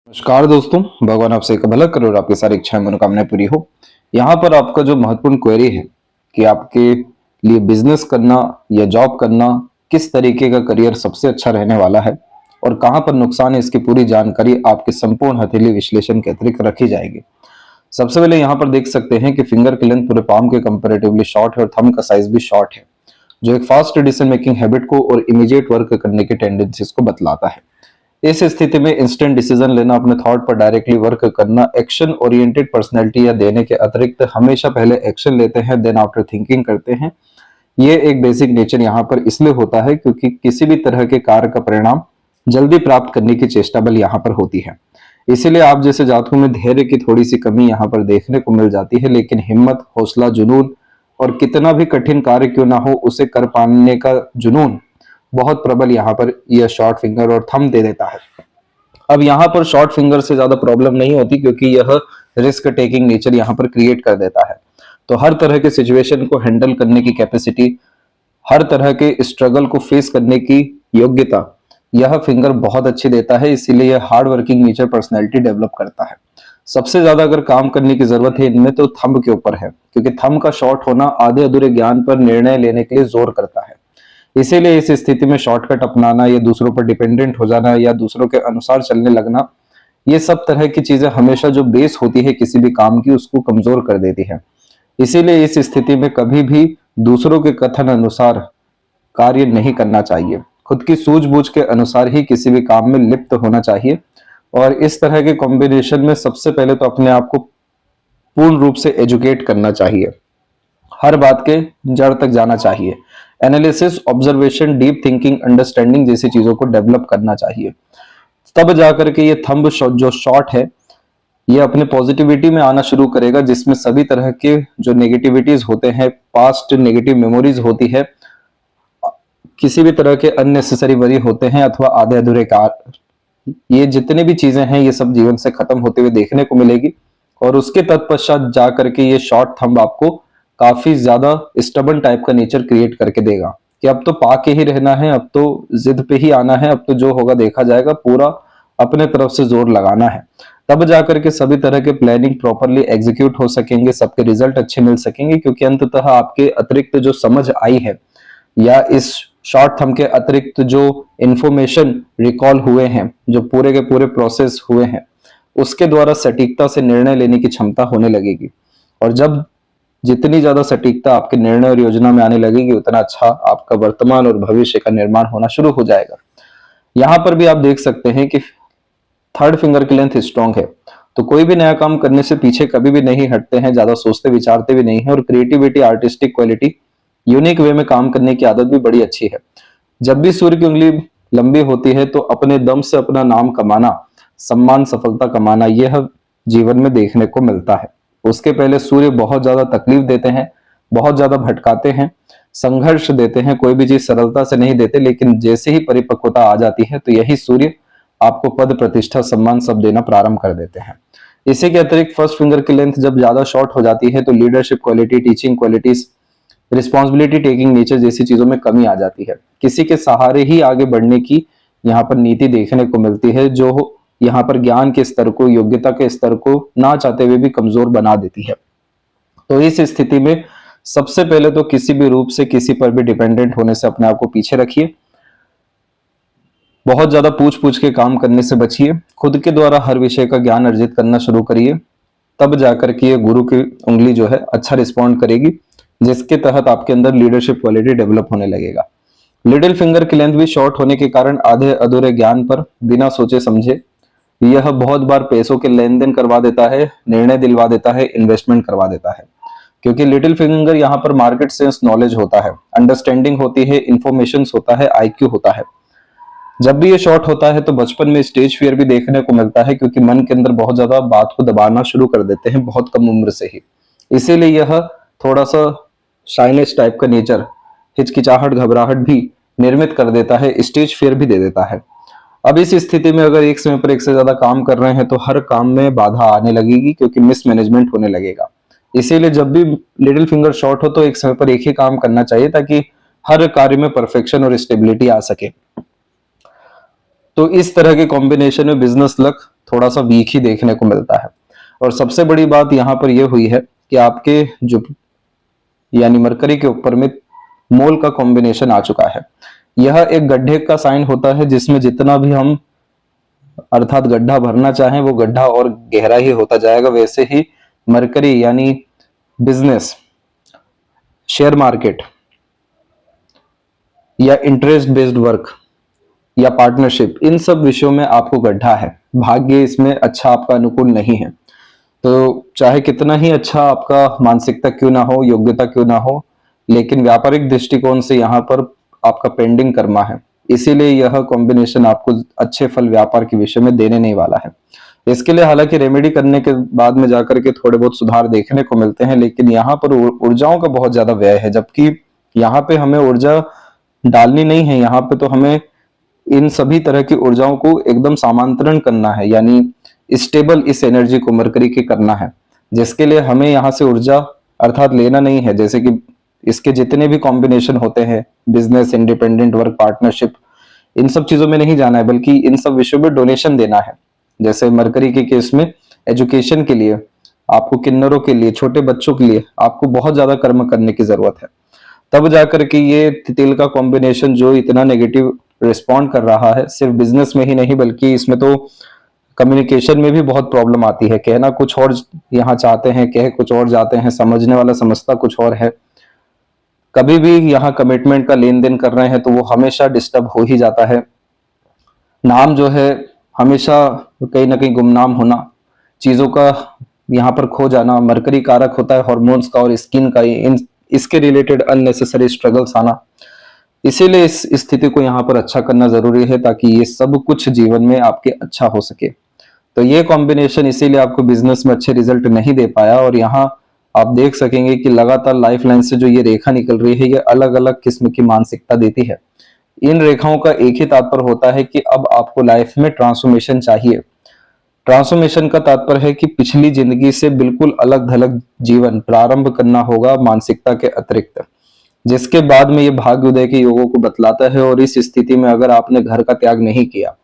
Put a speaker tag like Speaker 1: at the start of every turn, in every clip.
Speaker 1: नमस्कार दोस्तों, भगवान आपसे एक भला करे और आपकी सारी इच्छाएं मनोकामनाएं पूरी हो। यहाँ पर आपका जो महत्वपूर्ण क्वेरी है कि आपके लिए बिजनेस करना या जॉब करना, किस तरीके का करियर सबसे अच्छा रहने वाला है और कहाँ पर नुकसान है, इसकी पूरी जानकारी आपके संपूर्ण हथेली विश्लेषण के अतिरिक्त रखी जाएगी। सबसे पहले यहाँ पर देख सकते हैं कि फिंगर की लेंथ पूरे पाम के कंपेरेटिवली शॉर्ट है और थंब का साइज भी शॉर्ट है, जो एक फास्ट डिसीजन मेकिंग हैबिट को और इमीडिएट वर्क करने की टेंडेंसीज को बतलाता है। इस स्थिति में इंस्टेंट डिसीजन लेना, अपने थॉट पर डायरेक्टली वर्क करना, एक्शन ओरिएंटेड पर्सनैलिटी या देने के अतिरिक्त हमेशा पहले एक्शन लेते हैं देन आफ्टर थिंकिंग करते हैं। ये एक बेसिक नेचर यहाँ पर इसलिए होता है क्योंकि किसी भी तरह के कार्य का परिणाम जल्दी प्राप्त करने की चेष्टा बल यहाँ पर होती है। इसीलिए आप जैसे जातकों में धैर्य की थोड़ी सी कमी यहाँ पर देखने को मिल जाती है, लेकिन हिम्मत, हौसला, जुनून और कितना भी कठिन कार्य क्यों ना हो उसे कर पाने का जुनून बहुत प्रबल यहाँ पर यह शॉर्ट फिंगर और थंब दे देता है। अब यहाँ पर शॉर्ट फिंगर से ज्यादा प्रॉब्लम नहीं होती क्योंकि यह रिस्क टेकिंग नेचर यहाँ पर क्रिएट कर देता है। तो हर तरह के सिचुएशन को हैंडल करने की कैपेसिटी, हर तरह के स्ट्रगल को फेस करने की योग्यता यह फिंगर बहुत अच्छी देता है। इसीलिए यह hard working nature personality develop करता है। सबसे ज्यादा अगर काम करने की जरूरत है इनमें तो थंब के ऊपर है, क्योंकि थंब का शॉर्ट होना आधे अधूरे ज्ञान पर निर्णय लेने के लिए जोर करता है। इसीलिए इस स्थिति में शॉर्टकट अपनाना या दूसरों पर डिपेंडेंट हो जाना या दूसरों के अनुसार चलने लगना, ये सब तरह की चीजें हमेशा जो बेस होती है किसी भी काम की उसको कमजोर कर देती है। इसीलिए इस स्थिति में कभी भी दूसरों के कथन अनुसार कार्य नहीं करना चाहिए। खुद की सूझबूझ के अनुसार ही किसी भी काम में लिप्त होना चाहिए। और इस तरह के कॉम्बिनेशन में सबसे पहले तो अपने आप को पूर्ण रूप से एजुकेट करना चाहिए, हर बात के जड़ तक जाना चाहिए। Analysis, observation, deep thinking, understanding जैसी चीजों को डेवलप करना चाहिए। तब जाकर के ये थंब जो शॉर्ट है ये अपने पॉजिटिविटी में आना शुरू करेगा, जिसमें सभी तरह के जो नेगेटिविटीज होते हैं, पास्ट नेगेटिव मेमोरीज होती है, किसी भी तरह के अननेसेसरी वरी होते हैं अथवा आधे अधूरे कार्य, ये जितने भी चीजें हैं ये सब जीवन से खत्म होते हुए देखने को मिलेगी। और उसके तत्पश्चात जाकर के ये शॉर्ट थंब आपको काफी ज्यादा स्टबन टाइप का नेचर क्रिएट करके देगा कि अब तो पाके ही रहना है, अब तो जिद पे ही आना है, अब तो जो होगा देखा जाएगा, पूरा अपने तरफ से जोर लगाना है। तब जाकर के सभी तरह के प्लानिंग प्रॉपरली एग्जीक्यूट हो सकेंगे, सबके रिजल्ट अच्छे मिल सकेंगे, क्योंकि अंततः आपके अतिरिक्त जो समझ आई है या इस शॉर्ट थंब के अतिरिक्त जो इंफॉर्मेशन रिकॉल हुए हैं, जो पूरे के पूरे प्रोसेस हुए हैं, उसके द्वारा सटीकता से निर्णय लेने की क्षमता होने लगेगी। और जब जितनी ज्यादा सटीकता आपके निर्णय और योजना में आने लगेगी उतना अच्छा आपका वर्तमान और भविष्य का निर्माण होना शुरू हो जाएगा। यहां पर भी आप देख सकते हैं कि थर्ड फिंगर की लेंथ स्ट्रांग है, तो कोई भी नया काम करने से पीछे कभी भी नहीं हटते हैं, ज्यादा सोचते विचारते भी नहीं है। और creativity, artistic quality, unique way में काम करने की आदत भी बड़ी अच्छी है। जब भी सूर्य की उंगली लंबी होती है तो अपने दम से अपना नाम कमाना, सम्मान, सफलता कमाना, यह जीवन में देखने को मिलता है। उसके पहले सूर्य बहुत ज्यादा तकलीफ देते हैं, बहुत ज्यादा भटकाते हैं, संघर्ष देते हैं, कोई भी चीज सरलता से नहीं देते, लेकिन जैसे ही परिपक्वता आ जाती है तो यही सूर्य आपको पद, प्रतिष्ठा, सम्मान सब देना प्रारंभ कर देते हैं। इसी के अतिरिक्त फर्स्ट फिंगर की लेंथ जब ज्यादा शॉर्ट हो जाती है तो leadership quality, teaching qualities, responsibility taking nature जैसी चीजों में कमी आ जाती है। किसी के सहारे ही आगे बढ़ने की यहाँ पर नीति देखने को मिलती है, जो यहाँ पर ज्ञान के स्तर को, योग्यता के स्तर को ना चाहते हुए भी कमजोर बना देती है। तो इस स्थिति में सबसे पहले तो किसी भी रूप से किसी पर भी डिपेंडेंट होने से अपने आप को पीछे रखिए। बहुत ज्यादा पूछ पूछ के काम करने से बचिए। खुद के द्वारा हर विषय का ज्ञान अर्जित करना शुरू करिए, तब जाकर के ये गुरु की उंगली जो है अच्छा रिस्पॉन्ड करेगी, जिसके तहत आपके अंदर लीडरशिप क्वालिटी डेवलप होने लगेगा। लिटिल फिंगर की लेंथ भी शॉर्ट होने के कारण आधे अधूरे ज्ञान पर बिना सोचे समझे यह बहुत बार पैसों के लेन देन करवा देता है, निर्णय दिलवा देता है, इन्वेस्टमेंट करवा देता है। क्योंकि लिटिल फिंगर यहाँ पर मार्केट सेंस नॉलेज होता है, अंडरस्टैंडिंग होती है, इंफॉर्मेशन होता है, आईक्यू होता है। जब भी ये शॉर्ट होता है तो बचपन में स्टेज फियर भी देखने को मिलता है, क्योंकि मन के अंदर बहुत ज्यादा बात को दबाना शुरू कर देते हैं बहुत कम उम्र से ही। इसीलिए यह थोड़ा सा शाइनेस टाइप का नेचर, हिचकिचाहट, घबराहट भी निर्मित कर देता है, स्टेज फियर भी दे देता है। अब इस स्थिति में अगर एक समय पर एक से ज्यादा काम कर रहे हैं तो हर काम में बाधा आने लगेगी, क्योंकि मिसमैनेजमेंट होने लगेगा। इसीलिए जब भी लिटिल फिंगर शॉर्ट हो तो एक समय पर एक ही काम करना चाहिए, ताकि हर कार्य में परफेक्शन और स्टेबिलिटी आ सके। तो इस तरह के कॉम्बिनेशन में बिजनेस लक थोड़ा सा वीक ही देखने को मिलता है। और सबसे बड़ी बात यहाँ पर यह हुई है कि आपके जो यानी मरकरी के ऊपर में मोल का कॉम्बिनेशन आ चुका है। यह एक गड्ढे का साइन होता है जिसमें जितना भी हम अर्थात गड्ढा भरना चाहें वो गड्ढा और गहरा ही होता जाएगा। वैसे ही मरकरी यानी बिजनेस, शेयर मार्केट या इंटरेस्ट बेस्ड वर्क या पार्टनरशिप, इन सब विषयों में आपको गड्ढा है। भाग्य इसमें अच्छा आपका अनुकूल नहीं है। तो चाहे कितना ही अच्छा आपका मानसिकता क्यों ना हो, योग्यता क्यों ना हो, लेकिन व्यापारिक दृष्टिकोण से यहाँ पर आपका पेंडिंग कर्मा है। इसीलिए यह कॉम्बिनेशन आपको अच्छे फल व्यापार के विषय में देने नहीं वाला है। इसके लिए हालांकि रेमेडी करने के बाद में जाकर के थोड़े बहुत सुधार देखने को मिलते हैं, लेकिन यहाँ पर ऊर्जाओं का बहुत ज्यादा व्यय है। जबकि यहाँ पे हमें ऊर्जा डालनी नहीं है, यहाँ पे तो हमें इन सभी तरह की ऊर्जाओं को एकदम समांतरण करना है, यानी स्टेबल इस एनर्जी को मरकरी के करना है, जिसके लिए हमें यहाँ से ऊर्जा अर्थात लेना नहीं है। जैसे कि इसके जितने भी कॉम्बिनेशन होते हैं, बिजनेस, इंडिपेंडेंट वर्क, पार्टनरशिप, इन सब चीजों में नहीं जाना है, बल्कि इन सब विषयों में डोनेशन देना है। जैसे मरकरी के केस में एजुकेशन के लिए, आपको किन्नरों के लिए, छोटे बच्चों के लिए आपको बहुत ज्यादा कर्म करने की जरूरत है। तब जाकर के ये तिल का कॉम्बिनेशन जो इतना नेगेटिव रिस्पॉन्ड कर रहा है, सिर्फ बिजनेस में ही नहीं बल्कि इसमें तो कम्युनिकेशन में भी बहुत प्रॉब्लम आती है। कहना कुछ और यहाँ चाहते हैं, कह कुछ और जाते हैं, समझने वाला समझता कुछ और है। कभी भी यहाँ कमिटमेंट का लेन देन कर रहे हैं तो वो हमेशा डिस्टर्ब हो ही जाता है। नाम जो है हमेशा कहीं ना कहीं गुमनाम होना, चीजों का यहाँ पर खो जाना, मरकरी कारक होता है हॉर्मोन्स का और स्किन का, इन इसके रिलेटेड अननेसेसरी स्ट्रगल्स आना। इसीलिए इस स्थिति को यहाँ पर अच्छा करना जरूरी है ताकि ये सब कुछ जीवन में आपके अच्छा हो सके। तो ये कॉम्बिनेशन इसीलिए आपको बिजनेस में अच्छे रिजल्ट नहीं दे पाया। और यहाँ आप देख सकेंगे कि लगातार लाइफ लाइन से जो ये रेखा निकल रही है, ये अलग अलग किस्म की मानसिकता देती है। इन रेखाओं का एक ही तात्पर्य होता है कि अब आपको लाइफ में ट्रांसफॉर्मेशन चाहिए। ट्रांसफॉर्मेशन का तात्पर्य है कि पिछली जिंदगी से बिल्कुल अलग थलग जीवन प्रारंभ करना होगा मानसिकता के अतिरिक्त, जिसके बाद में ये भाग्य उदय के योगों को बतलाता है। और इस स्थिति में अगर आपने घर का त्याग नहीं किया,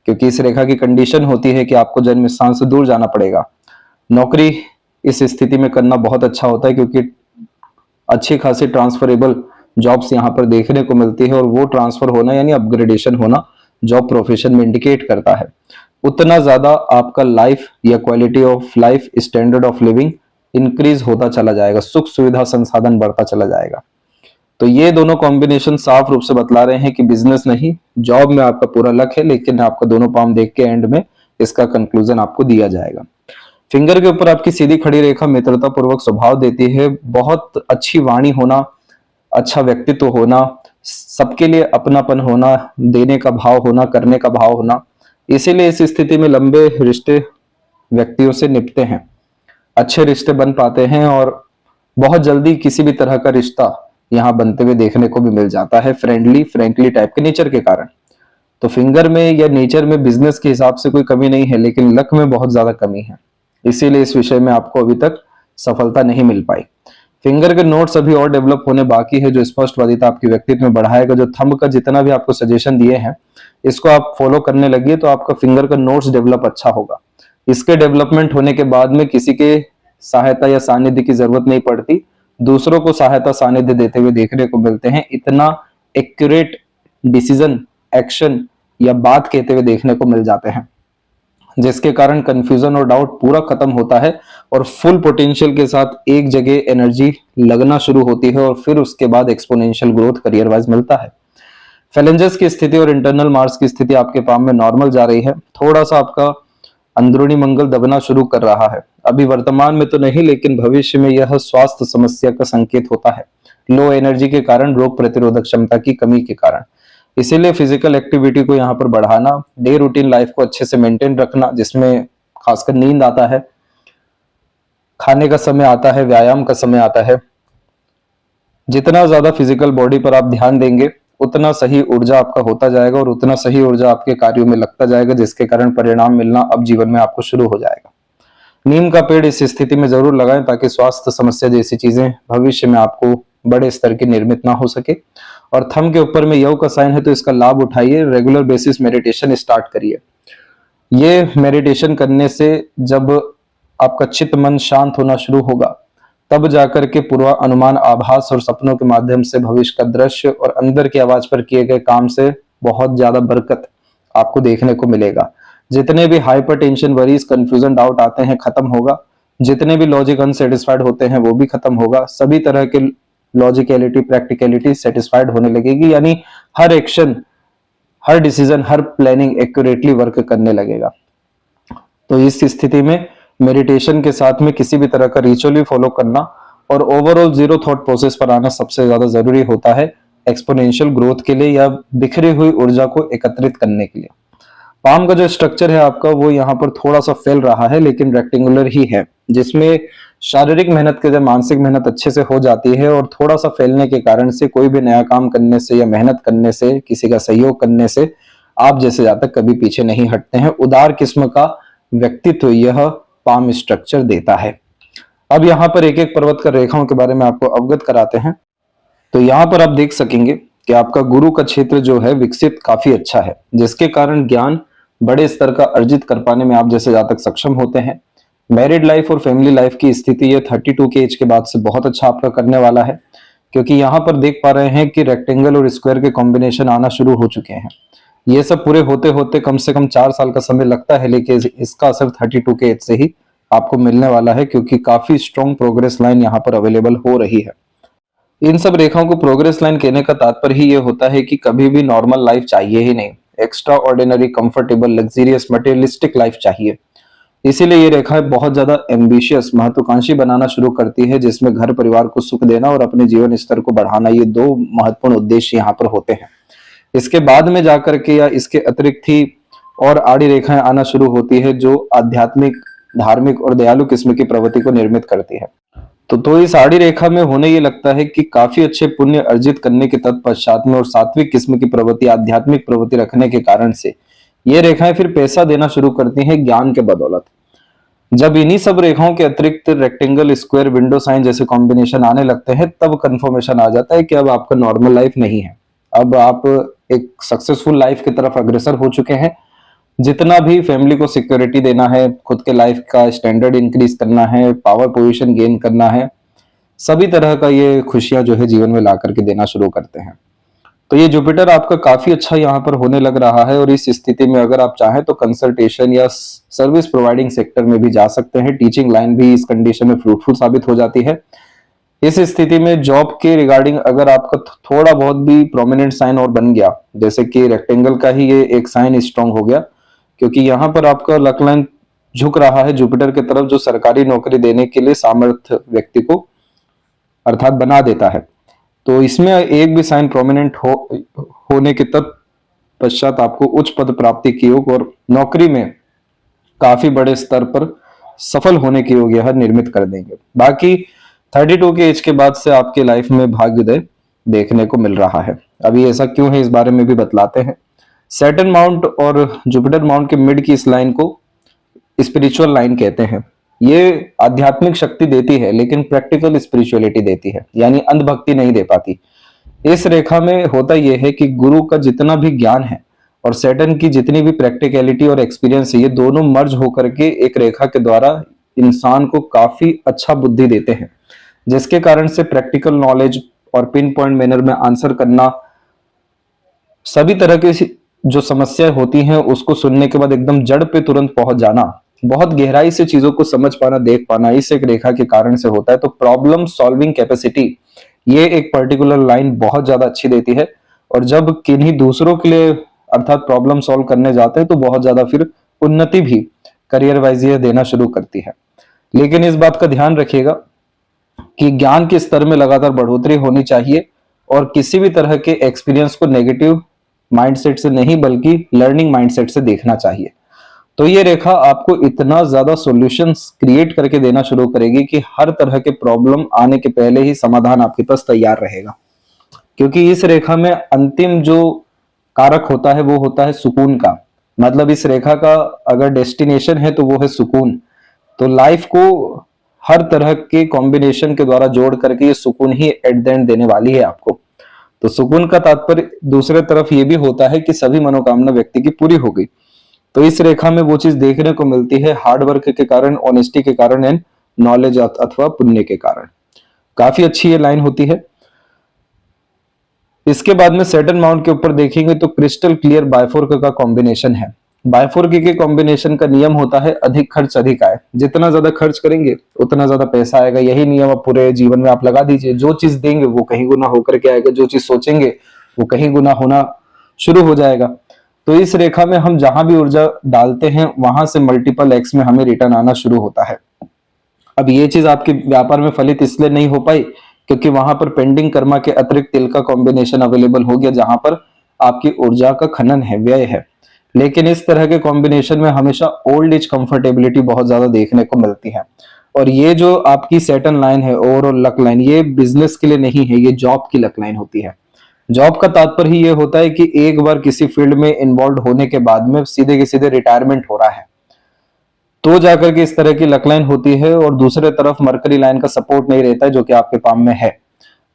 Speaker 1: क्योंकि इस रेखा की कंडीशन होती है कि आपको जन्म स्थान से दूर जाना पड़ेगा। नौकरी इस स्थिति में करना बहुत अच्छा होता है क्योंकि अच्छी खासी ट्रांसफरेबल जॉब्स यहाँ पर देखने को मिलती है, और वो ट्रांसफर होना यानी अपग्रेडेशन होना जॉब प्रोफेशन में इंडिकेट करता है। उतना ज्यादा आपका लाइफ या quality of life, standard of living increase होता चला जाएगा, सुख सुविधा संसाधन बढ़ता चला जाएगा। तो ये दोनों कॉम्बिनेशन साफ रूप से बतला रहे हैं कि बिजनेस नहीं, जॉब में आपका पूरा लक है, लेकिन आपका दोनों पाम देख के एंड में इसका कंक्लूजन आपको दिया जाएगा। फिंगर के ऊपर आपकी सीधी खड़ी रेखा मित्रता पूर्वक स्वभाव देती है, बहुत अच्छी वाणी होना, अच्छा व्यक्तित्व होना, सबके लिए अपनापन होना, देने का भाव होना, करने का भाव होना। इसीलिए इस स्थिति में लंबे रिश्ते व्यक्तियों से निपटते हैं, अच्छे रिश्ते बन पाते हैं, और बहुत जल्दी किसी भी तरह का रिश्ता यहाँ बनते हुए देखने को भी मिल जाता है, फ्रेंडली फ्रैंकली टाइप के नेचर के कारण। तो फिंगर में या नेचर में बिजनेस के हिसाब से कोई कमी नहीं है, लेकिन लक में बहुत ज्यादा कमी है। इसीलिए इस विषय में आपको अभी तक सफलता नहीं मिल पाई। फिंगर के नोट्स अभी और डेवलप होने बाकी है, जो स्पष्टवादिता आपके व्यक्तित्व में बढ़ाएगा। जो थंब का जितना भी आपको सजेशन दिए हैं, इसको आप फॉलो करने लगिए तो आपका फिंगर का नोट्स डेवलप अच्छा होगा। इसके डेवलपमेंट होने के बाद में किसी के सहायता या सानिध्य की जरूरत नहीं पड़ती, दूसरों को सहायता सानिध्य देते हुए देखने को मिलते हैं। इतना एक्यूरेट डिसीजन, एक्शन या बात कहते हुए देखने को मिल जाते हैं, जिसके कारण कंफ्यूजन और डाउट पूरा खत्म होता है और फुल पोटेंशियल के साथ एक जगह एनर्जी लगना शुरू होती है, और फिर उसके बाद एक्सपोनेंशियल ग्रोथ करियर वाइज मिलता है। फैलेंजस की स्थिति और इंटरनल मार्स की स्थिति आपके पाम में नॉर्मल जा रही है। थोड़ा सा आपका अंदरूनी मंगल दबना शुरू कर रहा है, अभी वर्तमान में तो नहीं, लेकिन भविष्य में यह स्वास्थ्य समस्या का संकेत होता है, लो एनर्जी के कारण, रोग प्रतिरोधक क्षमता की कमी के कारण। इसीलिए फिजिकल एक्टिविटी को यहाँ पर बढ़ाना, डे रूटीन लाइफ को अच्छे से मेंटेन रखना, जिसमें खासकर नींद आता है, खाने का समय आता है, व्यायाम का समय आता है। जितना ज्यादा फिजिकल बॉडी पर आप ध्यान देंगे उतना सही ऊर्जा आपका होता जाएगा, और उतना सही ऊर्जा आपके कार्यों में लगता जाएगा, जिसके कारण परिणाम मिलना अब जीवन में आपको शुरू हो जाएगा। नीम का पेड़ इस स्थिति में जरूर लगाएं ताकि स्वास्थ्य समस्या जैसी चीजें भविष्य में आपको बड़े स्तर की निर्मित ना हो सके। और थंब के ऊपर में योग का साइन है, तो इसका लाभ उठाइए, रेगुलर बेसिस मेडिटेशन स्टार्ट करिए। ये मेडिटेशन करने से जब आपका चित्त मन शांत होना शुरू होगा, तब जाकर के पूर्वानुमान, आभास और सपनों के माध्यम से भविष्य का दृश्य और अंदर की आवाज पर किए गए काम से बहुत ज्यादा बरकत आपको देखने को मिलेगा। जितने भी hyper tension, worries, confusion, doubt आते हैं, खत्म होगा। जितने भी लॉजिक अनसेटिस्फाइड होते हैं वो भी खत्म होगा। सभी तरह के लॉजिकलिटी, प्रैक्टिकलिटी सेटिस्फाइड होने लगेगी, यानी हर एक्शन, हर डिसीजन, हर प्लानिंग एक्यूरेटली वर्क करने लगेगा। तो इस स्थिति में मेडिटेशन के साथ में किसी भी तरह का रिचुअल भी फॉलो करना और ओवरऑल जीरो थॉट प्रोसेस पर आना सबसे ज्यादा जरूरी होता है एक्सपोनेंशियल ग्रोथ के लिए या बिखरी हुई ऊर्जा को एकत्रित करने के लिए। पाम का जो स्ट्रक्चर है आपका, वो यहाँ पर थोड़ा सा फैल रहा है, लेकिन रेक्टेंगुलर ही है, जिसमें शारीरिक मेहनत के जब मानसिक मेहनत अच्छे से हो जाती है और थोड़ा सा फैलने के कारण से कोई भी नया काम करने से या मेहनत करने से, किसी का सहयोग करने से आप जैसे जातक कभी पीछे नहीं हटते हैं। उदार किस्म का व्यक्तित्व यह पाम स्ट्रक्चर देता है। अब यहाँ पर एक एक पर्वत का रेखाओं के बारे में आपको अवगत कराते हैं। तो यहाँ पर आप देख सकेंगे कि आपका गुरु का क्षेत्र जो है विकसित काफी अच्छा है, जिसके कारण ज्ञान बड़े स्तर का अर्जित कर पाने में आप जैसे जातक सक्षम होते हैं। मैरिड लाइफ और फैमिली लाइफ की स्थिति ये 32 के एज के बाद से बहुत अच्छा आपका करने वाला है, क्योंकि यहाँ पर देख पा रहे हैं कि रेक्टेंगल और स्क्वायर के कॉम्बिनेशन आना शुरू हो चुके हैं। ये सब पूरे होते होते कम से कम 4 साल का समय लगता है, लेकिन इसका असर 32 के एज से ही आपको मिलने वाला है, क्योंकि काफी स्ट्रॉन्ग प्रोग्रेस लाइन यहाँ पर अवेलेबल हो रही है। इन सब रेखाओं को प्रोग्रेस लाइन कहने का तात्पर्य ही ये होता है कि कभी भी नॉर्मल लाइफ चाहिए ही नहीं, extra ordinary, comfortable, luxurious, materialistic life चाहिए। इसीलिए ये रेखाएं बहुत ज्यादा एम्बिशियस, महत्वाकांक्षी बनाना शुरू करती है, जिसमें घर परिवार को सुख देना और अपने जीवन स्तर को बढ़ाना, ये 2 महत्वपूर्ण उद्देश्य यहाँ पर होते हैं। इसके बाद में जाकर के या इसके अतिरिक्त ही और आड़ी रेखाएं आना शुरू होती है, जो आध्यात्मिक, धार्मिक और दयालु किस्म की प्रवृत्ति को निर्मित करती है। तो इस आड़ी रेखा में होने ये लगता है कि काफी अच्छे पुण्य अर्जित करने के तत्पश्चात में और सात्विक किस्म की प्रवृत्ति, आध्यात्मिक प्रवृत्ति रखने के कारण से ये रेखाएं फिर पैसा देना शुरू करती हैं ज्ञान के बदौलत। जब इन्हीं सब रेखाओं के अतिरिक्त रेक्टेंगल, स्क्वायर, विंडो साइन जैसे कॉम्बिनेशन आने लगते हैं, तब कंफर्मेशन आ जाता है कि अब आपका नॉर्मल लाइफ नहीं है, अब आप एक सक्सेसफुल लाइफ की तरफ अग्रसर हो चुके हैं। जितना भी फैमिली को सिक्योरिटी देना है, खुद के लाइफ का स्टैंडर्ड इंक्रीज करना है, पावर पोजीशन गेन करना है, सभी तरह का ये खुशियां जो है जीवन में ला करके देना शुरू करते हैं। तो ये जुपिटर आपका काफी अच्छा यहाँ पर होने लग रहा है, और इस स्थिति में अगर आप चाहें तो कंसल्टेशन या सर्विस प्रोवाइडिंग सेक्टर में भी जा सकते हैं। टीचिंग लाइन भी इस कंडीशन में फ्रूटफुल साबित हो जाती है। इस स्थिति में जॉब के रिगार्डिंग अगर आपका थोड़ा बहुत भी प्रोमिनेंट साइन और बन गया, जैसे कि रेक्टेंगल का ही ये एक साइन स्ट्रॉन्ग हो गया, क्योंकि यहाँ पर आपका लक लाइन झुक रहा है जुपिटर की तरफ, जो सरकारी नौकरी देने के लिए सामर्थ्य व्यक्ति को अर्थात बना देता है। तो इसमें एक भी साइन प्रोमिनेंट होने के तत्पश्चात आपको उच्च पद प्राप्ति की योग और नौकरी में काफी बड़े स्तर पर सफल होने की योग यह निर्मित कर देंगे। बाकी 32 के एज के बाद से आपके लाइफ में भाग्योदय देखने को मिल रहा है। अभी ऐसा क्यों है इस बारे में भी बतलाते हैं। सैटर्न माउंट और जुपिटर माउंट के मिड की इस लाइन को स्पिरिचुअल लाइन कहते हैं। ये आध्यात्मिक शक्ति देती है, लेकिन प्रैक्टिकल स्पिरिचुअलिटी देती है, यानी अंधभक्ति नहीं दे पाती। इस रेखा में होता यह है कि गुरु का जितना भी ज्ञान है और सैटर्न की जितनी भी प्रैक्टिकलिटी और एक्सपीरियंस है, ये दोनों मर्ज होकर के एक रेखा के द्वारा इंसान को काफी अच्छा बुद्धि देते हैं, जिसके कारण से प्रैक्टिकल नॉलेज और पिन पॉइंट मैनर में आंसर करना, सभी तरह की जो समस्याएं होती हैं उसको सुनने के बाद एकदम जड़ पे तुरंत पहुंच जाना, बहुत गहराई से चीजों को समझ पाना, देख पाना, इस एक रेखा के कारण से होता है। तो प्रॉब्लम सॉल्विंग कैपेसिटी ये एक पर्टिकुलर लाइन बहुत ज्यादा अच्छी देती है, और जब किन्हीं दूसरों के लिए अर्थात प्रॉब्लम सॉल्व करने जाते हैं तो बहुत ज्यादा फिर उन्नति भी करियर वाइज ये देना शुरू करती है। लेकिन इस बात का ध्यान रखिएगा कि ज्ञान के स्तर में लगातार बढ़ोतरी होनी चाहिए, और किसी भी तरह के एक्सपीरियंस को नेगेटिव माइंडसेट से नहीं बल्कि लर्निंग माइंडसेट से देखना चाहिए। तो ये रेखा आपको इतना ज्यादा सॉल्यूशंस क्रिएट करके देना शुरू करेगी कि हर तरह के प्रॉब्लम आने के पहले ही समाधान आपके पास तैयार रहेगा, क्योंकि इस रेखा में अंतिम जो कारक होता है वो होता है सुकून का। मतलब इस रेखा का अगर डेस्टिनेशन है तो वो है सुकून। तो लाइफ को हर तरह के कॉम्बिनेशन के द्वारा जोड़ करके ये सुकून ही एट द एंड देने वाली है आपको। तो सुकून का तात्पर्य दूसरे तरफ ये भी होता है कि सभी मनोकामना व्यक्ति की पूरी हो गई। तो इस रेखा में वो चीज देखने को मिलती है हार्ड वर्क के कारण, ऑनेस्टी के कारण एंड नॉलेज अथवा पुण्य के कारण। काफी अच्छी ये लाइन होती है। इसके बाद में सैटर्न माउंट के ऊपर देखेंगे तो क्रिस्टल क्लियर बायफोर्क का कॉम्बिनेशन है। बायफोर्क के कॉम्बिनेशन का नियम होता है अधिक खर्च अधिक आय। जितना ज्यादा खर्च करेंगे उतना ज्यादा पैसा आएगा। यही नियम आप पूरे जीवन में आप लगा दीजिए। जो चीज देंगे वो कहीं गुना होकर के आएगा, जो चीज सोचेंगे वो कहीं गुना होना शुरू हो जाएगा। तो इस रेखा में हम जहां भी ऊर्जा डालते हैं वहां से मल्टीपल एक्स में हमें रिटर्न आना शुरू होता है। अब ये चीज आपके व्यापार में फलित इसलिए नहीं हो पाई क्योंकि वहां पर पेंडिंग कर्मा के अतिरिक्त तिल का कॉम्बिनेशन अवेलेबल हो गया, जहां पर आपकी ऊर्जा का खनन है, व्यय है। लेकिन इस तरह के कॉम्बिनेशन में हमेशा ओल्ड एज कंफर्टेबिलिटी बहुत ज्यादा देखने को मिलती है। और ये जो आपकी सैटर्न लाइन है, ओवरऑल लक लाइन, ये बिजनेस के लिए नहीं है, ये जॉब की लक लाइन होती है। जॉब का तात्पर्य ही ये होता है कि एक बार किसी फील्ड में इन्वॉल्व होने के बाद में सीधे के सीधे रिटायरमेंट हो रहा है, तो जाकर के इस तरह की लक लाइन होती है। और दूसरे तरफ मरकरी लाइन का सपोर्ट नहीं रहता है जो कि आपके पाम में है।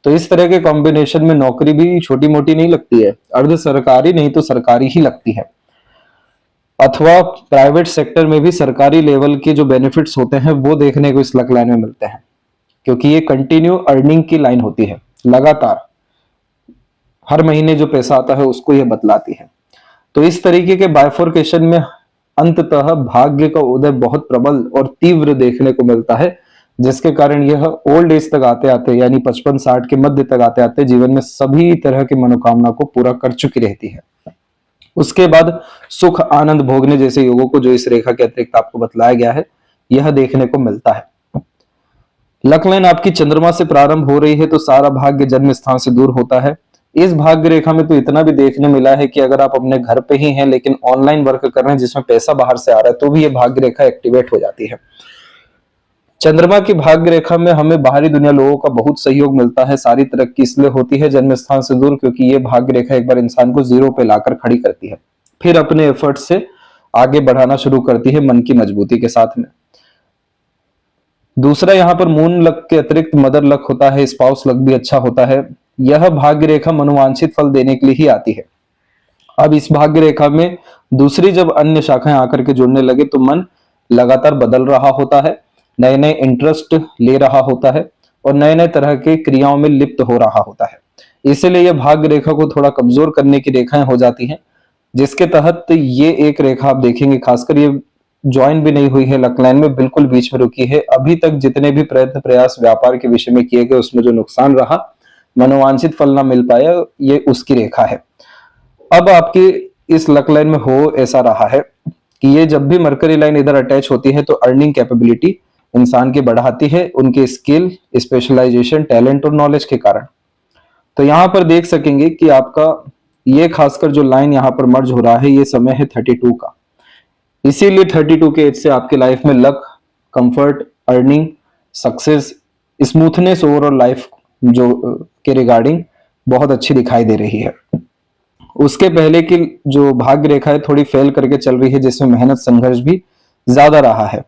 Speaker 1: तो इस तरह के कॉम्बिनेशन में नौकरी भी छोटी मोटी नहीं लगती है, अर्ध सरकारी नहीं तो सरकारी ही लगती है। अथवा प्राइवेट सेक्टर में भी सरकारी लेवल के जो बेनिफिट्स होते हैं वो देखने को इस लक लाइन में मिलते हैं, क्योंकि ये कंटिन्यू अर्निंग की लाइन होती है। लगातार हर महीने जो पैसा आता है उसको ये बतलाती है। तो इस तरीके के बाइफोर्केशन में अंततः भाग्य का उदय बहुत प्रबल और तीव्र देखने को मिलता है, जिसके कारण यह ओल्ड एज तक आते आते यानी 55-60 के मध्य तक आते आते जीवन में सभी तरह की मनोकामना को पूरा कर चुकी रहती है। उसके बाद सुख आनंद भोगने जैसे योगों को जो इस रेखा के अतिरिक्त आपको बतलाया गया है यह देखने को मिलता है। लक लाइन आपकी चंद्रमा से प्रारंभ हो रही है तो सारा भाग्य जन्म स्थान से दूर होता है। इस भाग्य रेखा में तो इतना भी देखने मिला है कि अगर आप अपने घर पे ही हैं लेकिन ऑनलाइन वर्क कर रहे हैं जिसमें पैसा बाहर से आ रहा है तो भी ये भाग्य रेखा एक्टिवेट हो जाती है। चंद्रमा की भाग्य रेखा में हमें बाहरी दुनिया लोगों का बहुत सहयोग मिलता है। सारी तरक्की इसलिए होती है जन्म स्थान से दूर, क्योंकि ये भाग्य रेखा एक बार इंसान को जीरो पे लाकर खड़ी करती है, फिर अपने एफर्ट से आगे बढ़ाना शुरू करती है मन की मजबूती के साथ में। दूसरा यहाँ पर मून लक के अतिरिक्त मदर लक होता है, स्पाउस लक भी अच्छा होता है। यह भाग्य रेखा मनोवांछित फल देने के लिए ही आती है। अब इस भाग्य रेखा में दूसरी जब अन्य शाखाएं आकर के जुड़ने लगे तो मन लगातार बदल रहा होता है, नए नए इंटरेस्ट ले रहा होता है और नए नए तरह के क्रियाओं में लिप्त हो रहा होता है। इसीलिए यह भाग्य रेखा को थोड़ा कमजोर करने की रेखाएं हो जाती हैं, जिसके तहत ये एक रेखा आप देखेंगे खासकर ये ज्वाइन भी नहीं हुई है लक लाइन में, बिल्कुल बीच में रुकी है। अभी तक जितने भी प्रयत्न प्रयास व्यापार के विषय में किए गए उसमें जो नुकसान रहा, मनोवांछित फल ना मिल पाया, ये उसकी रेखा है। अब आपकी इस लक लाइन में हो ऐसा रहा है कि ये जब भी मरकरी लाइन इधर अटैच होती है तो अर्निंग कैपेबिलिटी इंसान की बढ़ाती है, उनके स्किल, स्पेशलाइजेशन, टैलेंट और नॉलेज के कारण। तो यहां पर देख सकेंगे कि आपका ये खासकर जो लाइन यहां पर मर्ज हो रहा है ये समय है 32 का। इसीलिए 32 के एज से आपके लाइफ में luck, comfort, earning, success, smoothness overall life जो के रिगार्डिंग बहुत अच्छी दिखाई दे रही है। उसके पहले की जो भाग्य रेखा है थोड़ी फेल करके चल रही है, जिसमें मेहनत संघर्ष भी ज्यादा रहा है।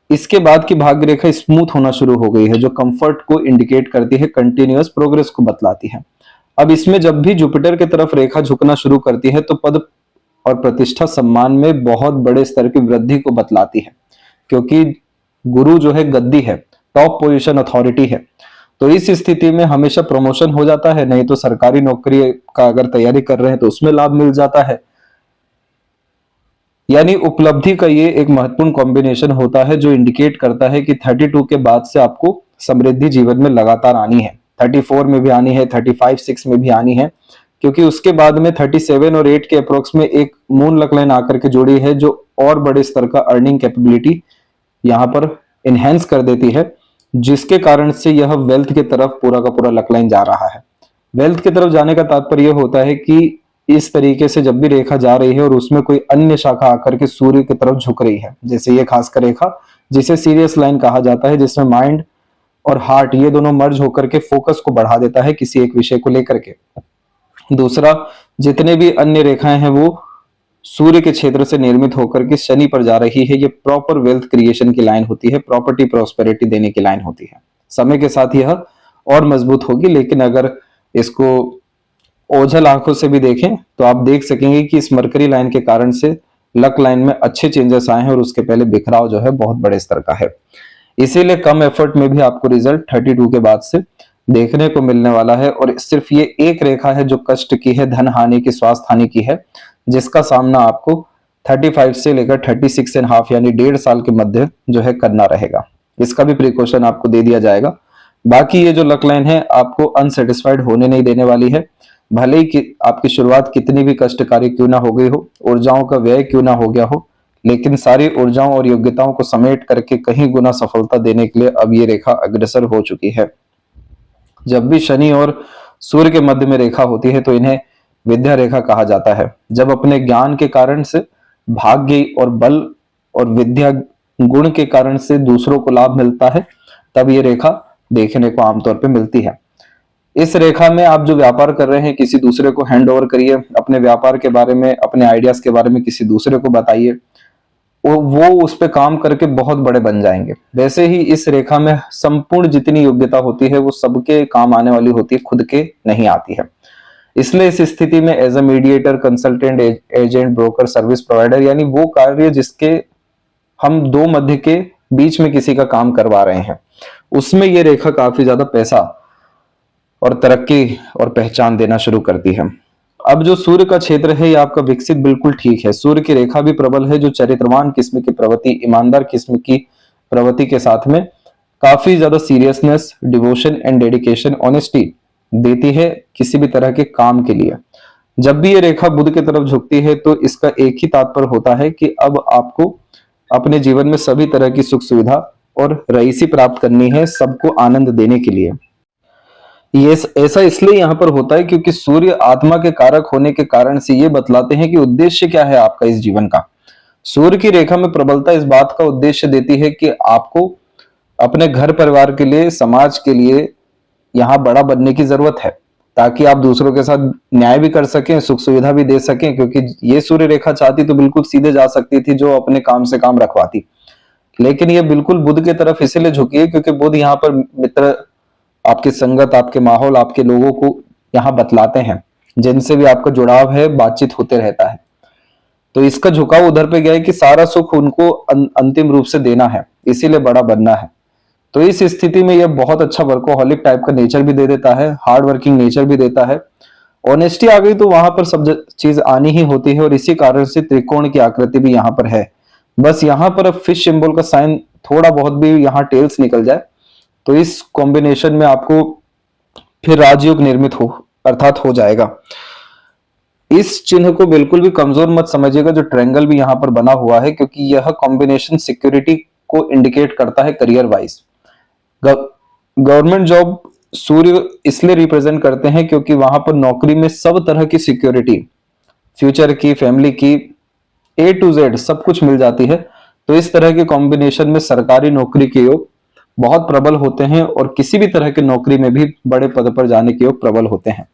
Speaker 1: इसके बाद की भाग्य रेखा स्मूथ होना शुरू हो गई है, जो कंफर्ट को इंडिकेट करती है, कंटिन्यूअस प्रोग्रेस को बतलाती है। अब इसमें जब भी जुपिटर की तरफ रेखा झुकना शुरू करती है तो पद और प्रतिष्ठा सम्मान में बहुत बड़े स्तर की वृद्धि को बतलाती है, क्योंकि गुरु जो है गद्दी है, टॉप पोजीशन अथॉरिटी है। तो इस स्थिति में हमेशा प्रमोशन हो जाता है, नहीं तो सरकारी नौकरी का अगर तैयारी कर रहे हैं तो उसमें लाभ मिल जाता है। यानी उपलब्धि का ये एक महत्वपूर्ण कॉम्बिनेशन होता है जो इंडिकेट करता है कि 32 के बाद से आपको समृद्धि जीवन में लगातार आनी है। 34 में भी आनी है, 35-6 में भी आनी है, क्योंकि उसके बाद में 37 और 8 के अप्रोक्स में एक मून लक लाइन आकर के जुड़ी है जो और बड़े स्तर का अर्निंग कैपेबिलिटी यहाँ पर इनहेंस कर देती है, जिसके कारण से यह वेल्थ की तरफ पूरा का पूरा लक लाइन जा रहा है। वेल्थ की तरफ जाने का तात्पर्य यह होता है कि इस तरीके से जब भी रेखा जा रही है और उसमें कोई अन्य शाखा आकर के सूर्य की तरफ झुक रही है, जैसे ये खासकर रेखा जिसे सीरियस लाइन कहा जाता है, जिसमें माइंड और हार्ट ये दोनों मर्ज होकर के फोकस को बढ़ा देता है किसी एक विषय को लेकर के। दूसरा, जितने भी अन्य रेखाएं हैं वो सूर्य के क्षेत्र से निर्मित होकर के शनि पर जा रही है। ये प्रॉपर वेल्थ क्रिएशन की लाइन होती है, प्रॉपर्टी प्रॉस्पेरिटी देने की लाइन होती है। समय के साथ यह और मजबूत होगी, लेकिन अगर इसको ओझल आंखों से भी देखें तो आप देख सकेंगे कि इस मरकरी लाइन के कारण से लक लाइन में अच्छे चेंजेस आए हैं और उसके पहले बिखराव जो है बहुत बड़े स्तर का है। इसीलिए कम एफर्ट में भी आपको रिजल्ट 32 के बाद से देखने को मिलने वाला है। और सिर्फ ये एक रेखा है जो कष्ट की है, धन हानि की, स्वास्थ्य हानि की है, जिसका सामना आपको 35 से लेकर 36.5 यानी 1.5 साल के मध्य जो है करना रहेगा। इसका भी प्रिकॉशन आपको दे दिया जाएगा। बाकी ये जो लक लाइन है आपको अनसेटिस्फाइड होने नहीं देने वाली है। भले ही कि आपकी शुरुआत कितनी भी कष्टकारी क्यों ना हो गई हो, ऊर्जाओं का व्यय क्यों ना हो गया हो, लेकिन सारी ऊर्जाओं और योग्यताओं को समेट करके कहीं गुना सफलता देने के लिए अब ये रेखा अग्रसर हो चुकी है। जब भी शनि और सूर्य के मध्य में रेखा होती है तो इन्हें विद्या रेखा कहा जाता है। जब अपने ज्ञान के कारण से, भाग्य और बल और विद्या गुण के कारण से दूसरों को लाभ मिलता है, तब ये रेखा देखने को आमतौर पे मिलती है। इस रेखा में आप जो व्यापार कर रहे हैं किसी दूसरे को हैंड ओवर करिए, अपने व्यापार के बारे में, अपने आइडियाज के बारे में किसी दूसरे को बताइए, वो उस पे काम करके बहुत बड़े बन जाएंगे। वैसे ही इस रेखा में संपूर्ण जितनी योग्यता होती है वो सबके काम आने वाली होती है, खुद के नहीं आती है। इसलिए इस स्थिति में as a mediator, consultant, agent, broker, service provider यानी वो कार्य जिसके हम दो मध्य के बीच में किसी का काम करवा रहे हैं, उसमें ये रेखा काफी ज्यादा पैसा और तरक्की और पहचान देना शुरू करती है। अब जो सूर्य का क्षेत्र है ये आपका विकसित बिल्कुल ठीक है। सूर्य की रेखा भी प्रबल है जो चरित्रवान किस्म की प्रवृत्ति, ईमानदार किस्म की प्रवृत्ति के साथ में काफी ज्यादा seriousness, devotion and dedication, honesty देती है किसी भी तरह के काम के लिए। जब भी ये रेखा बुध की तरफ झुकती है तो इसका एक ही तात्पर्य होता है कि अब आपको अपने जीवन में सभी तरह की सुख सुविधा और रईसी प्राप्त करनी है, सबको आनंद देने के लिए। ये ऐसा इसलिए यहाँ पर होता है क्योंकि सूर्य आत्मा के कारक होने के कारण से ये बतलाते हैं कि उद्देश्य क्या है आपका इस जीवन का। सूर्य की रेखा में प्रबलता इस बात का उद्देश्य देती है कि आपको अपने घर परिवार के लिए, समाज के लिए यहाँ बड़ा बनने की जरूरत है, ताकि आप दूसरों के साथ न्याय भी कर सकें, सुख सुविधा भी दे सकें। क्योंकि ये सूर्य रेखा चाहती तो बिल्कुल सीधे जा सकती थी, जो अपने काम से काम रखवाती, लेकिन ये बिल्कुल बुध की तरफ इसीलिए झुकी है क्योंकि बुध यहाँ पर मित्र, आपकी संगत, आपके माहौल, आपके लोगों को यहाँ बतलाते हैं, जिनसे भी आपका जुड़ाव है, बातचीत होते रहता है। तो इसका झुकाव उधर पे गया है कि सारा सुख उनको अंतिम रूप से देना है, इसीलिए बड़ा बनना है। तो इस स्थिति में यह बहुत अच्छा वर्कोहॉलिक टाइप का नेचर भी दे देता है, हार्ड वर्किंग नेचर भी देता है। ऑनेस्टी आ गई तो वहां पर सब चीज आनी ही होती है और इसी कारण से त्रिकोण की आकृति भी यहाँ पर है। बस यहाँ पर फिश सिंबल का साइन थोड़ा बहुत भी यहाँ टेल्स निकल जाए तो इस कॉम्बिनेशन में आपको फिर राजयोग निर्मित हो, अर्थात हो जाएगा। इस चिन्ह को बिल्कुल भी कमजोर मत समझिएगा जो ट्रायंगल भी यहाँ पर बना हुआ है, क्योंकि यह कॉम्बिनेशन सिक्योरिटी को इंडिकेट करता है करियर वाइज। गवर्नमेंट जॉब सूर्य इसलिए रिप्रेजेंट करते हैं क्योंकि वहां पर नौकरी में सब तरह की सिक्योरिटी, फ्यूचर की, फैमिली की, A to Z सब कुछ मिल जाती है। तो इस तरह के कॉम्बिनेशन में सरकारी नौकरी के योग बहुत प्रबल होते हैं और किसी भी तरह की नौकरी में भी बड़े पद पर जाने के योग प्रबल होते हैं।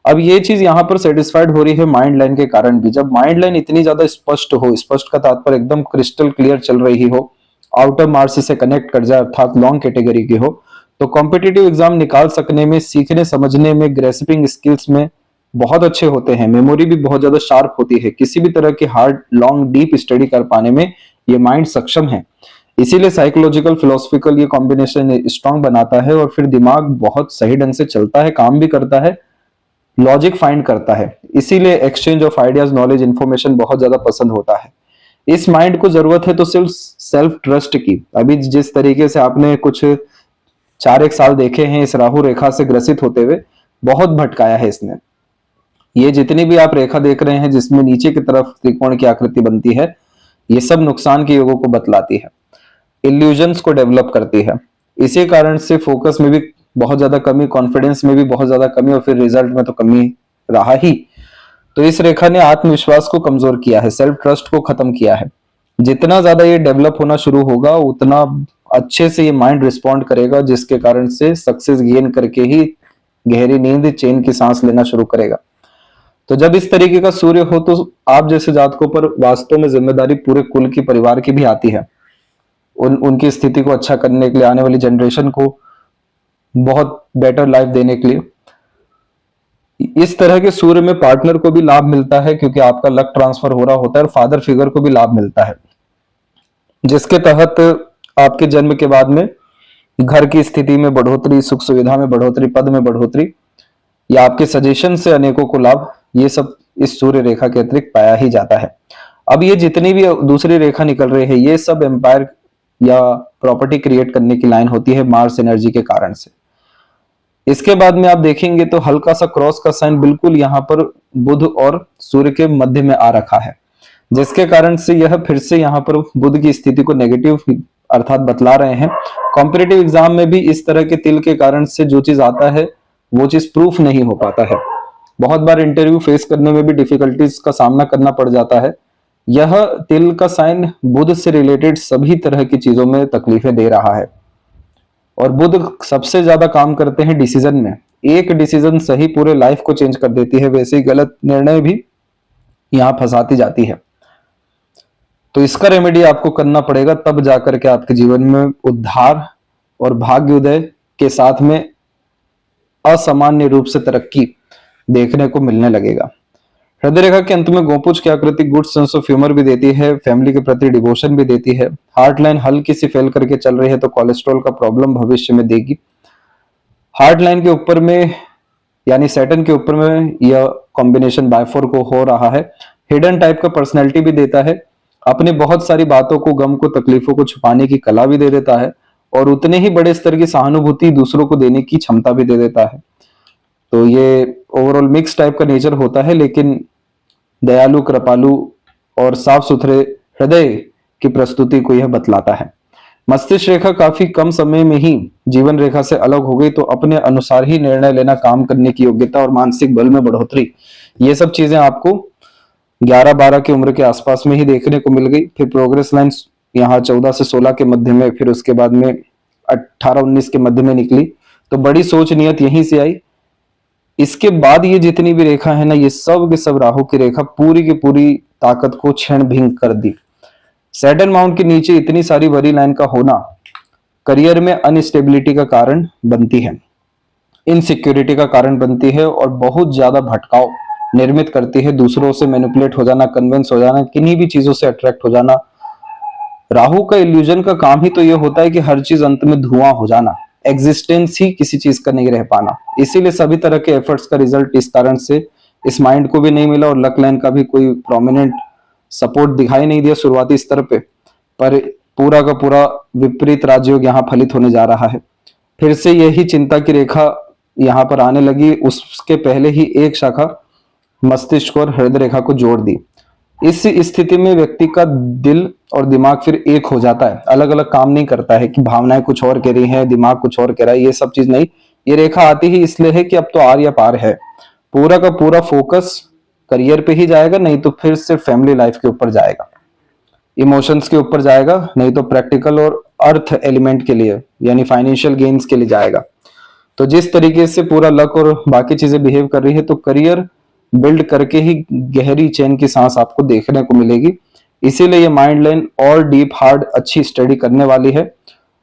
Speaker 1: अब ये चीज यहाँ पर सेटिस्फाइड हो रही है माइंड लाइन के कारण भी। जब माइंड लाइन इतनी ज्यादा स्पष्ट हो, स्पष्ट का तात्पर्य एकदम क्रिस्टल क्लियर चल रही हो, आउटर मार्क्स से कनेक्ट कर जाए, अर्थात लॉन्ग कैटेगरी की हो, तो कॉम्पिटिटिव एग्जाम निकाल सकने में, सीखने समझने में, ग्रेस्पिंग स्किल्स में बहुत अच्छे होते हैं। मेमोरी भी बहुत ज्यादा शार्प होती है। किसी भी तरह की हार्ड, लॉन्ग, डीप स्टडी कर पाने में ये माइंड सक्षम है। इसीलिए साइकोलॉजिकल, फिलोसफिकल ये कॉम्बिनेशन स्ट्रांग बनाता है और फिर दिमाग बहुत सही ढंग से चलता है, काम भी करता है, लॉजिक फाइंड करता है। इसीलिए exchange of ideas, knowledge, information बहुत ज्यादा पसंद होता है। इस माइंड को जरूरत है तो सिर्फ सेल्फ ट्रस्ट की। अभी जिस तरीके से आपने कुछ 4-1 साल देखे हैं इस राहु रेखा से ग्रसित होते हुए, बहुत भटकाया है इसने। ये जितनी भी आप रेखा देख रहे हैं जिसमें नीचे की तरफ त्रिकोण की आकृति बनती है, ये सब नुकसान के योगों को बतलाती है, इल्यूजन्स को डेवलप करती है। इसी कारण से फोकस में भी बहुत ज्यादा कमी, कॉन्फिडेंस में भी बहुत ज्यादा कमी और फिर रिजल्ट में तो कमी रहा ही। तो इस रेखा ने आत्मविश्वास को कमजोर किया है, सेल्फ ट्रस्ट को खत्म किया है। जितना ज्यादा ये डेवलप होना शुरू होगा उतना अच्छे से ये माइंड रिस्पॉन्ड करेगा, जिसके कारण से सक्सेस गेन करके ही गहरी नींद, चैन की सांस लेना शुरू करेगा। तो जब इस तरीके का सूर्य हो तो आप जैसे जातकों पर वास्तव में जिम्मेदारी पूरे कुल की, परिवार की भी आती है। उनकी स्थिति को अच्छा करने के लिए, आने वाली जनरेशन को बहुत बेटर लाइफ देने के लिए। इस तरह के सूर्य में पार्टनर को भी लाभ मिलता है क्योंकि आपका लक ट्रांसफर हो रहा होता है और फादर फिगर को भी लाभ मिलता है, जिसके तहत आपके जन्म के बाद में घर की स्थिति में बढ़ोतरी, सुख सुविधा में बढ़ोतरी, पद में बढ़ोतरी या आपके सजेशन से अनेकों को लाभ, ये सब इस सूर्य रेखा के अतिरिक्त पाया ही जाता है। अब ये जितनी भी दूसरी रेखा निकल रही है ये सब एम्पायर या प्रॉपर्टी क्रिएट करने की लाइन होती है मार्स एनर्जी के कारण से। इसके बाद में आप देखेंगे तो हल्का सा क्रॉस का साइन बिल्कुल यहाँ पर बुध और सूर्य के मध्य में आ रखा है, जिसके कारण से यह फिर से यहाँ पर बुध की स्थिति को नेगेटिव अर्थात बतला रहे हैं। कॉम्पिटिटिव एग्जाम में भी इस तरह के तिल के कारण से जो चीज आता है वो चीज प्रूफ नहीं हो पाता है, बहुत बार इंटरव्यू फेस करने में भी डिफिकल्टीज का सामना करना पड़ जाता है। यह तिल का साइन बुध से रिलेटेड सभी तरह की चीजों में तकलीफें दे रहा है और बुध सबसे ज्यादा काम करते हैं डिसीजन में। एक डिसीजन सही पूरे लाइफ को चेंज कर देती है, वैसे ही गलत निर्णय भी यहां फंसाती जाती है। तो इसका रेमेडी आपको करना पड़ेगा, तब जाकर के आपके जीवन में उद्धार और भाग्योदय के साथ में असामान्य रूप से तरक्की देखने को मिलने लगेगा। हृदय रेखा के अंत में गोपुज की आकृति गुड सेंस ऑफ ह्यूमर भी देती है, फैमिली के प्रति डिवोशन भी देती है। हार्ट लाइन हल्की सी फेल करके चल रही है तो कोलेस्ट्रॉल का प्रॉब्लम भविष्य में देगी। हार्ट लाइन के ऊपर में यानी सैटर्न के ऊपर में यह कॉम्बिनेशन बायफोर को हो रहा है। हिडन टाइप का पर्सनैलिटी भी देता है, अपनी बहुत सारी बातों को, गम को, तकलीफों को छुपाने की कला भी दे देता है और उतने ही बड़े स्तर की सहानुभूति दूसरों को देने की क्षमता भी दे देता है। तो ये ओवरऑल मिक्स टाइप का नेचर होता है, लेकिन दयालु, कृपालु और साफ सुथरे हृदय की प्रस्तुति को यह बतलाता है। मस्तिष्क रेखा काफी कम समय में ही जीवन रेखा से अलग हो गई तो अपने अनुसार ही निर्णय लेना, काम करने की योग्यता और मानसिक बल में बढ़ोतरी, ये सब चीजें आपको 11-12 की उम्र के आसपास में ही देखने को मिल गई। फिर प्रोग्रेस लाइन यहाँ 14 से 16 के मध्य में, फिर उसके बाद में 18-19 के मध्य में निकली, तो बड़ी सोच नियत यहीं से आई। इसके बाद ये जितनी भी रेखा है ना, ये सब के सब राहु की रेखा पूरी की पूरी ताकत को क्षण भंग कर दी। सैटर्न माउंट के नीचे इतनी सारी बड़ी लाइन का होना करियर में अनस्टेबिलिटी का कारण बनती है, इनसिक्योरिटी का कारण बनती है और बहुत ज्यादा भटकाव निर्मित करती है। दूसरों से मैनिपुलेट हो जाना, कन्विंस हो जाना, किन्हीं भी चीजों से अट्रैक्ट हो जाना। राहु का इल्यूजन का काम ही तो ये होता है कि हर चीज अंत में धुआं हो जाना, एग्जिस्टेंस ही किसी चीज का नहीं रह पाना। इसीलिए सभी तरह के एफर्ट्स का रिजल्ट इस कारण से इस माइंड को भी नहीं मिला और लक लाइन का भी कोई प्रोमिनेंट सपोर्ट दिखाई नहीं दिया शुरुआती स्तर पे, पर पूरा का पूरा विपरीत राजयोग यहाँ फलित होने जा रहा है। फिर से यही चिंता की रेखा यहाँ पर आने लगी, उसके पहले ही एक शाखा मस्तिष्क और हृदय रेखा को जोड़ दी। इस स्थिति में व्यक्ति का दिल और दिमाग फिर एक हो जाता है, अलग अलग काम नहीं करता है कि भावनाएं कुछ और कह रही हैं, दिमाग कुछ और कह रहा है, ये सब चीज नहीं। ये रेखा आती ही इसलिए है कि अब तो आर या पार है, पूरा का पूरा फोकस करियर पे ही जाएगा, नहीं तो फिर सिर्फ फैमिली लाइफ के ऊपर जाएगा, इमोशंस के ऊपर जाएगा, नहीं तो प्रैक्टिकल और अर्थ एलिमेंट के लिए यानी फाइनेंशियल गेन्स के लिए जाएगा। तो जिस तरीके से पूरा लक और बाकी चीजें बिहेव कर रही है, तो करियर बिल्ड करके ही गहरी चैन की सांस आपको देखने को मिलेगी। इसीलिए ये माइंड लाइन और डीप हार्ड अच्छी स्टडी करने वाली है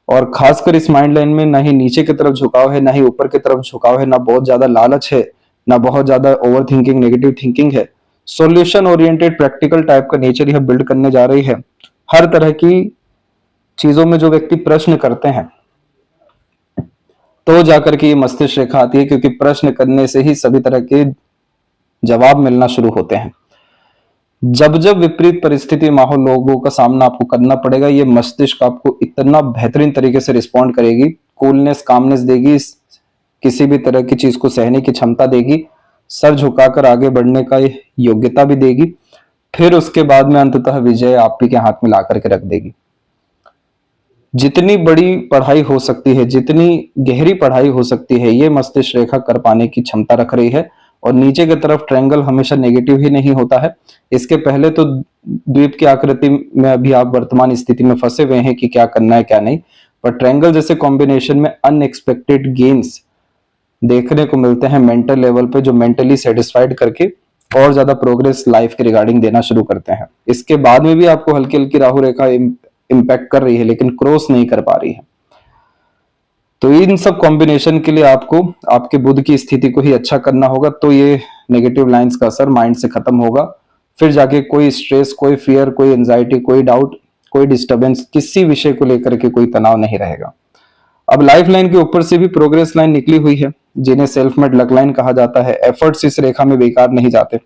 Speaker 1: और खासकर इस माइंड लाइन में ना ही नीचे की तरफ झुकाव है, ना ही ऊपर की तरफ झुकाव है, ना बहुत ज्यादा लालच है, ना बहुत ज्यादा ओवर थिंकिंग, नेगेटिव थिंकिंग है। सॉल्यूशन ओरिएंटेड प्रैक्टिकल टाइप का नेचर यह बिल्ड करने जा रही है। हर तरह की चीजों में जो व्यक्ति प्रश्न करते हैं तो जाकर के ये मस्तिष्क रेखा आती है, क्योंकि प्रश्न करने से ही सभी तरह के जवाब मिलना शुरू होते हैं। जब जब विपरीत परिस्थिति, माहौल, लोगों का सामना आपको करना पड़ेगा, ये मस्तिष्क आपको इतना बेहतरीन तरीके से रिस्पॉन्ड करेगी, कूलनेस, कामनेस देगी, किसी भी तरह की चीज को सहने की क्षमता देगी, सर झुकाकर आगे बढ़ने का योग्यता भी देगी। फिर उसके बाद में अंततः विजय आप ही के हाथ में ला करके रख देगी। जितनी बड़ी पढ़ाई हो सकती है, जितनी गहरी पढ़ाई हो सकती है, ये मस्तिष्क रेखा कर पाने की क्षमता रख रही है। और नीचे की तरफ ट्रायंगल हमेशा नेगेटिव ही नहीं होता है। इसके पहले तो द्वीप की आकृति में अभी आप वर्तमान स्थिति में फंसे हुए हैं कि क्या करना है क्या नहीं, पर ट्रायंगल जैसे कॉम्बिनेशन में अनएक्सपेक्टेड गेन्स देखने को मिलते हैं मेंटल लेवल पे, जो मेंटली सेटिस्फाइड करके और ज्यादा प्रोग्रेस लाइफ के रिगार्डिंग देना शुरू करते हैं। इसके बाद में भी आपको हल्की हल्की राहु रेखा इम्पैक्ट कर रही है, लेकिन क्रॉस नहीं कर पा रही है। तो इन सब कॉम्बिनेशन के लिए आपको आपके बुध की स्थिति को ही अच्छा करना होगा, तो ये नेगेटिव लाइंस का असर माइंड से खत्म होगा। फिर जाके कोई स्ट्रेस, कोई फियर, कोई एंजाइटी, कोई डाउट, कोई डिस्टरबेंस, किसी विषय को लेकर के कोई तनाव नहीं रहेगा। अब लाइफ लाइन के ऊपर से भी प्रोग्रेस लाइन निकली हुई है, जिन्हें सेल्फ मेड लक लाइन कहा जाता है। एफर्ट्स इस रेखा में बेकार नहीं जाते,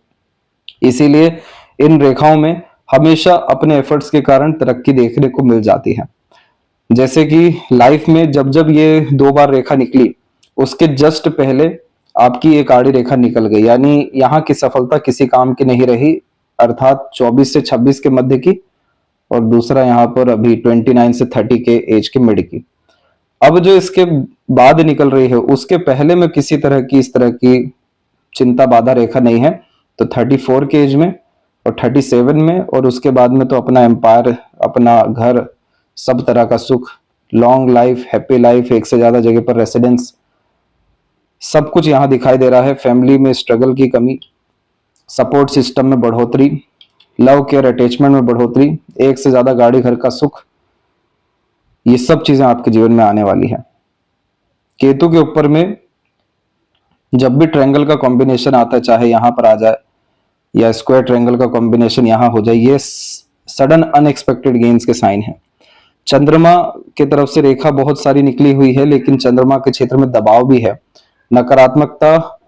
Speaker 1: इसीलिए इन रेखाओं में हमेशा अपने एफर्ट्स के कारण तरक्की देखने को मिल जाती है। जैसे कि लाइफ में जब जब ये 2 बार रेखा निकली, उसके जस्ट पहले आपकी एक आड़ी रेखा निकल गई, यानी यहाँ की सफलता किसी काम की नहीं रही, अर्थात 24 से 26 के मध्य की, और दूसरा यहाँ पर अभी 29 से 30 के एज के मिड की। अब जो इसके बाद निकल रही है, उसके पहले में किसी तरह की इस तरह की चिंता बाधा रेखा नहीं है। तो 34 के एज में और 37 में, और उसके बाद में तो अपना एम्पायर, अपना घर, सब तरह का सुख, लॉन्ग लाइफ, हैप्पी लाइफ, एक से ज्यादा जगह पर रेसिडेंस, सब कुछ यहाँ दिखाई दे रहा है। फैमिली में स्ट्रगल की कमी, सपोर्ट सिस्टम में बढ़ोतरी, लव केयर अटैचमेंट में बढ़ोतरी, एक से ज्यादा गाड़ी घर का सुख, ये सब चीजें आपके जीवन में आने वाली है। केतु के ऊपर में जब भी ट्रायंगल का कॉम्बिनेशन आता है, चाहे यहां पर आ जाए या स्क्वायर ट्रायंगल का कॉम्बिनेशन यहां हो जाए, ये सडन अनएक्सपेक्टेड गेन्स के साइन है। चंद्रमा की तरफ से रेखा बहुत सारी निकली हुई है, लेकिन चंद्रमा के क्षेत्र में दबाव भी है, नकारात्मकता,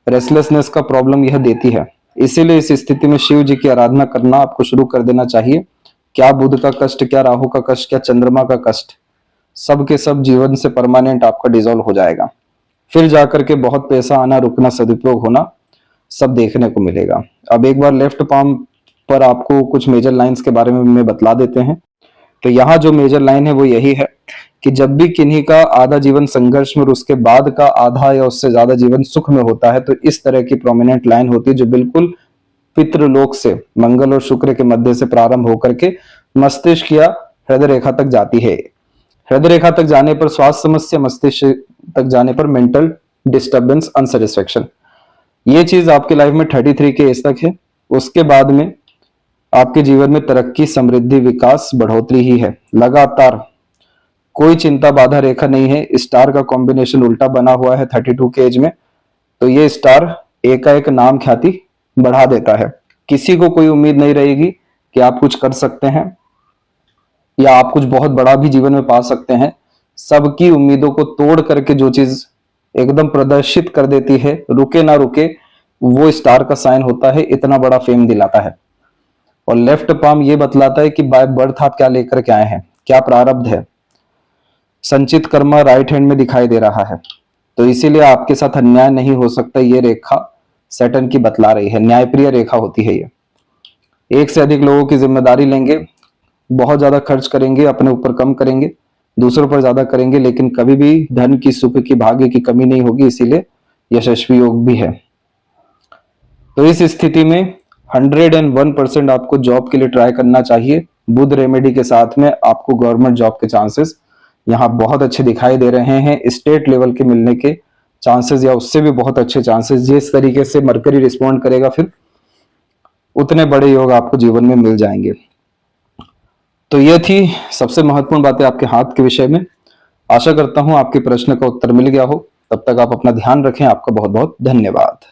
Speaker 1: रेस्टलेसनेस का प्रॉब्लम यह देती है। इसीलिए इस स्थिति में शिव जी की आराधना करना आपको शुरू कर देना चाहिए। क्या बुध का कष्ट, क्या राहु का कष्ट, क्या चंद्रमा का कष्ट, सब के सब जीवन से परमानेंट आपका डिसॉल्व हो जाएगा। फिर जाकर के बहुत पैसा आना, रुकना, सदुपयोग होना, सब देखने को मिलेगा। अब एक बार लेफ्ट पाम पर आपको कुछ मेजर लाइंस के बारे में बतला देते हैं। तो यहाँ जो मेजर लाइन है वो यही है कि जब भी किन्हीं का आधा जीवन संघर्ष में और उसके बाद का आधा या उससे ज्यादा जीवन सुख में होता है, तो इस तरह की प्रोमिनेंट लाइन होती है जो बिल्कुल पितृलोक से, मंगल और शुक्र के मध्य से प्रारंभ होकर के मस्तिष्क या हृदय रेखा तक जाती है। हृदय रेखा तक जाने पर स्वास्थ्य समस्या, मस्तिष्क तक जाने पर मेंटल डिस्टर्बेंस, अनसेटिस्फेक्शन, ये चीज आपके लाइफ में 33 के एज तक है। उसके बाद में आपके जीवन में तरक्की, समृद्धि, विकास, बढ़ोतरी ही है लगातार। कोई चिंता बाधा रेखा नहीं है। स्टार का कॉम्बिनेशन उल्टा बना हुआ है 32 के एज में, तो ये स्टार एकाएक नाम ख्याति बढ़ा देता है। किसी को कोई उम्मीद नहीं रहेगी कि आप कुछ कर सकते हैं या आप कुछ बहुत बड़ा भी जीवन में पा सकते हैं। सबकी उम्मीदों को तोड़ करके जो चीज एकदम प्रदर्शित कर देती है, रुके ना रुके, वो स्टार का साइन होता है, इतना बड़ा फेम दिलाता है। और लेफ्ट पाम ये बतलाता है कि बाय बर्थ आप क्या लेकर के आए हैं, क्या प्रारब्ध है। संचित कर्मा राइट हैंड में दिखाई दे रहा है, तो इसीलिए आपके साथ अन्याय नहीं हो सकता। ये रेखा सैटर्न की बतला रही है, न्यायप्रिय रेखा होती है ये। एक से अधिक लोगों की जिम्मेदारी लेंगे, बहुत ज्यादा खर्च करेंगे, अपने ऊपर कम करेंगे, दूसरों पर ज्यादा करेंगे, लेकिन कभी भी धन की, सुख की, भाग्य की कमी नहीं होगी, इसीलिए यशस्वी योग भी है। तो इस स्थिति में 101% आपको जॉब के लिए ट्राई करना चाहिए। बुध रेमेडी के साथ में आपको गवर्नमेंट जॉब के चांसेस यहाँ बहुत अच्छे दिखाई दे रहे हैं। स्टेट लेवल के मिलने के चांसेस या उससे भी बहुत अच्छे चांसेस, जिस तरीके से मरकरी रिस्पॉन्ड करेगा फिर उतने बड़े योग आपको जीवन में मिल जाएंगे। तो ये थी सबसे महत्वपूर्ण बातें आपके हाथ के विषय में। आशा करता हूं आपके प्रश्न का उत्तर मिल गया हो। तब तक आप अपना ध्यान रखें। आपका बहुत बहुत धन्यवाद।